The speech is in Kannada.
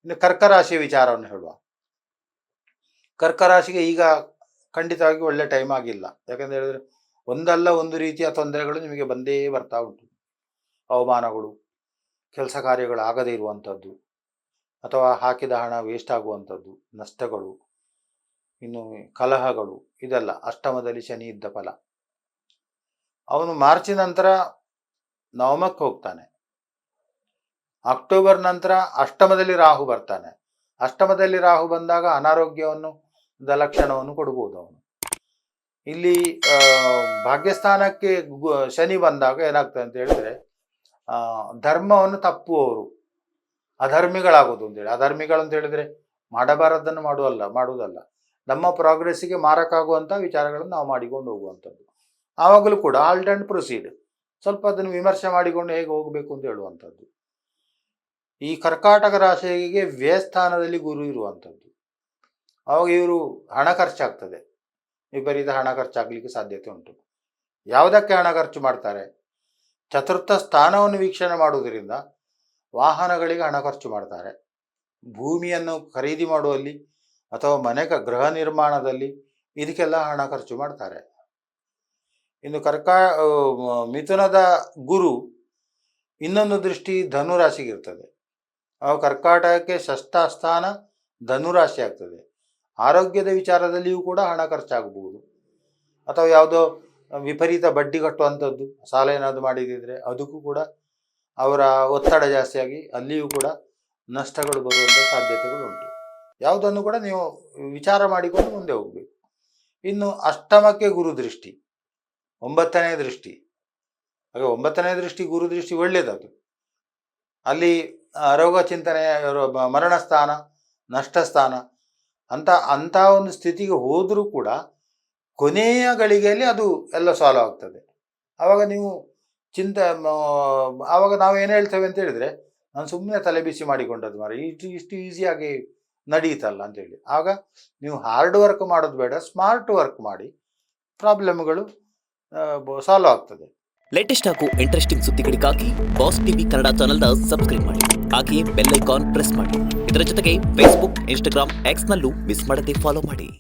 ಇನ್ನು ಕರ್ಕ ರಾಶಿಯ ವಿಚಾರವನ್ನು ಹೇಳುವ. ಕರ್ಕ ರಾಶಿಗೆ ಈಗ ಖಂಡಿತವಾಗಿ ಒಳ್ಳೆ ಟೈಮ್ ಆಗಿಲ್ಲ. ಯಾಕಂತ ಹೇಳಿದ್ರೆ ಒಂದಲ್ಲ ಒಂದು ರೀತಿಯ ತೊಂದರೆಗಳು ನಿಮಗೆ ಬಂದೇ ಬರ್ತಾ ಉಂಟು. ಅವಮಾನಗಳು, ಕೆಲಸ ಕಾರ್ಯಗಳು ಆಗದೇ ಇರುವಂಥದ್ದು, ಅಥವಾ ಹಾಕಿದ ಹಣ ವೇಸ್ಟ್ ಆಗುವಂಥದ್ದು, ನಷ್ಟಗಳು, ಇನ್ನು ಕಲಹಗಳು, ಇದೆಲ್ಲ ಅಷ್ಟಮದಲ್ಲಿ ಶನಿ ಇದ್ದ ಫಲ. ಅವನು ಮಾರ್ಚ್ ನಂತರ ನವಮಕ್ಕೆ ಹೋಗ್ತಾನೆ. ಅಕ್ಟೋಬರ್ ನಂತರ ಅಷ್ಟಮದಲ್ಲಿ ರಾಹು ಬರ್ತಾನೆ. ಅಷ್ಟಮದಲ್ಲಿ ರಾಹು ಬಂದಾಗ ಅನಾರೋಗ್ಯವನ್ನು ಲಕ್ಷಣವನ್ನು ಕೊಡ್ಬೋದು ಅವನು. ಇಲ್ಲಿ ಭಾಗ್ಯಸ್ಥಾನಕ್ಕೆ ಶನಿ ಬಂದಾಗ ಏನಾಗ್ತದೆ ಅಂತ ಹೇಳಿದ್ರೆ ಧರ್ಮವನ್ನು ತಪ್ಪುವವರು ಅಧರ್ಮಿಗಳಾಗೋದು ಅಂತೇಳಿ. ಅಧರ್ಮಿಗಳು ಅಂತ ಹೇಳಿದ್ರೆ ಮಾಡಬಾರದನ್ನು ಮಾಡುವುದಲ್ಲ, ನಮ್ಮ ಪ್ರೋಗ್ರೆಸ್ಸಿಗೆ ಮಾರಕ್ಕಾಗುವಂಥ ವಿಚಾರಗಳನ್ನು ನಾವು ಮಾಡಿಕೊಂಡು ಹೋಗುವಂಥದ್ದು. ಆವಾಗಲೂ ಕೂಡ ಆಲ್ಟ್ ಆ್ಯಂಡ್ ಪ್ರೊಸೀಡ್, ಸ್ವಲ್ಪ ಅದನ್ನು ವಿಮರ್ಶೆ ಮಾಡಿಕೊಂಡು ಹೇಗೆ ಹೋಗಬೇಕು ಅಂತ ಹೇಳುವಂಥದ್ದು. ಈ ಕರ್ಕಾಟಕ ರಾಶಿಗೆ ವ್ಯಯಸ್ಥಾನದಲ್ಲಿ ಗುರು ಇರುವಂಥದ್ದು. ಆವಾಗ ಇವರು ಹಣ ಖರ್ಚಾಗ್ತದೆ, ವಿಪರೀತ ಹಣ ಖರ್ಚಾಗಲಿಕ್ಕೆ ಸಾಧ್ಯತೆ ಉಂಟು. ಯಾವುದಕ್ಕೆ ಹಣ ಖರ್ಚು ಮಾಡ್ತಾರೆ? ಚತುರ್ಥ ಸ್ಥಾನವನ್ನು ವೀಕ್ಷಣೆ ಮಾಡುವುದರಿಂದ ವಾಹನಗಳಿಗೆ ಹಣ ಖರ್ಚು ಮಾಡ್ತಾರೆ, ಭೂಮಿಯನ್ನು ಖರೀದಿ ಮಾಡುವಲ್ಲಿ ಅಥವಾ ಮನೆ ಗೃಹ ನಿರ್ಮಾಣದಲ್ಲಿ ಇದಕ್ಕೆಲ್ಲ ಹಣ ಖರ್ಚು ಮಾಡ್ತಾರೆ. ಇನ್ನು ಮಿಥುನದ ಗುರು ಇನ್ನೊಂದು ದೃಷ್ಟಿ ಧನುರಾಶಿಗಿರ್ತದೆ. ಅವಾಗ ಕರ್ಕಾಟಕಕ್ಕೆ ಷಷ್ಠ ಸ್ಥಾನ ಧನುರಾಶಿ ಆಗ್ತದೆ. ಆರೋಗ್ಯದ ವಿಚಾರದಲ್ಲಿಯೂ ಕೂಡ ಹಣ ಖರ್ಚಾಗಬಹುದು, ಅಥವಾ ಯಾವುದೋ ವಿಪರೀತ ಬಡ್ಡಿ ಕಟ್ಟುವಂಥದ್ದು, ಸಾಲ ಏನಾದರೂ ಮಾಡಿದಿದ್ರೆ ಅದಕ್ಕೂ ಕೂಡ ಅವರ ಒತ್ತಡ ಜಾಸ್ತಿಯಾಗಿ ಅಲ್ಲಿಯೂ ಕೂಡ ನಷ್ಟಗಳು ಬರುವಂಥ ಸಾಧ್ಯತೆಗಳು ಉಂಟು. ಯಾವುದನ್ನು ಕೂಡ ನೀವು ವಿಚಾರ ಮಾಡಿಕೊಂಡು ಮುಂದೆ ಹೋಗಬೇಕು. ಇನ್ನು ಅಷ್ಟಮಕ್ಕೆ ಗುರು ದೃಷ್ಟಿ, 9ನೇ ದೃಷ್ಟಿ. ಹಾಗೆ 9ನೇ ದೃಷ್ಟಿ ಗುರು ದೃಷ್ಟಿ ಒಳ್ಳೆಯದದು. ಅಲ್ಲಿ ರೋಗ ಚಿಂತನೆ, ಮರಣ ಸ್ಥಾನ, ನಷ್ಟ ಸ್ಥಾನ ಅಂಥ ಒಂದು ಸ್ಥಿತಿಗೆ ಹೋದರೂ ಕೂಡ ಕೊನೆಯ ಗಳಿಗೆಯಲ್ಲಿ ಅದು ಎಲ್ಲ ಸಾಲ್ವ್ ಆಗ್ತದೆ. ಆವಾಗ ನೀವು ಆವಾಗ ನಾವು ಏನು ಹೇಳ್ತೇವೆ ಅಂತ ಹೇಳಿದರೆ, ನಾನು ಸುಮ್ಮನೆ ತಲೆ ಬಿಸಿ ಮಾಡಿಕೊಂಡದ್ದು ಮಾರ, ಇಷ್ಟು ಈಸಿಯಾಗಿ ನಡೀತಲ್ಲ ಅಂತೇಳಿ. ಆಗ ನೀವು ಹಾರ್ಡ್ ವರ್ಕ್ ಮಾಡೋದು ಬೇಡ, ಸ್ಮಾರ್ಟ್ ವರ್ಕ್ ಮಾಡಿ, ಪ್ರಾಬ್ಲಮ್ಗಳು ಸಾಲ್ವ್ ಆಗ್ತದೆ. ಲೇಟೆಸ್ಟ್ ಹಾಗೂ ಇಂಟ್ರೆಸ್ಟಿಂಗ್ ಸುದ್ದಿಗಳಿಗಾಗಿ ಬಾಸ್ ಟಿವಿ ಕನ್ನಡ ಚಾನೆಲ್ನ ಸಬ್ಸ್ಕ್ರೈಬ್ ಮಾಡಿ, ಹಾಗೆಯೇ ಬೆಲ್ ಐಕಾನ್ ಪ್ರೆಸ್ ಮಾಡಿ. ಇದರ ಜೊತೆಗೆ ಫೇಸ್ಬುಕ್, ಇನ್ಸ್ಟಾಗ್ರಾಮ್, ಎಕ್ಸ್ನಲ್ಲೂ ಮಿಸ್ ಮಾಡದೆ ಫಾಲೋ ಮಾಡಿ.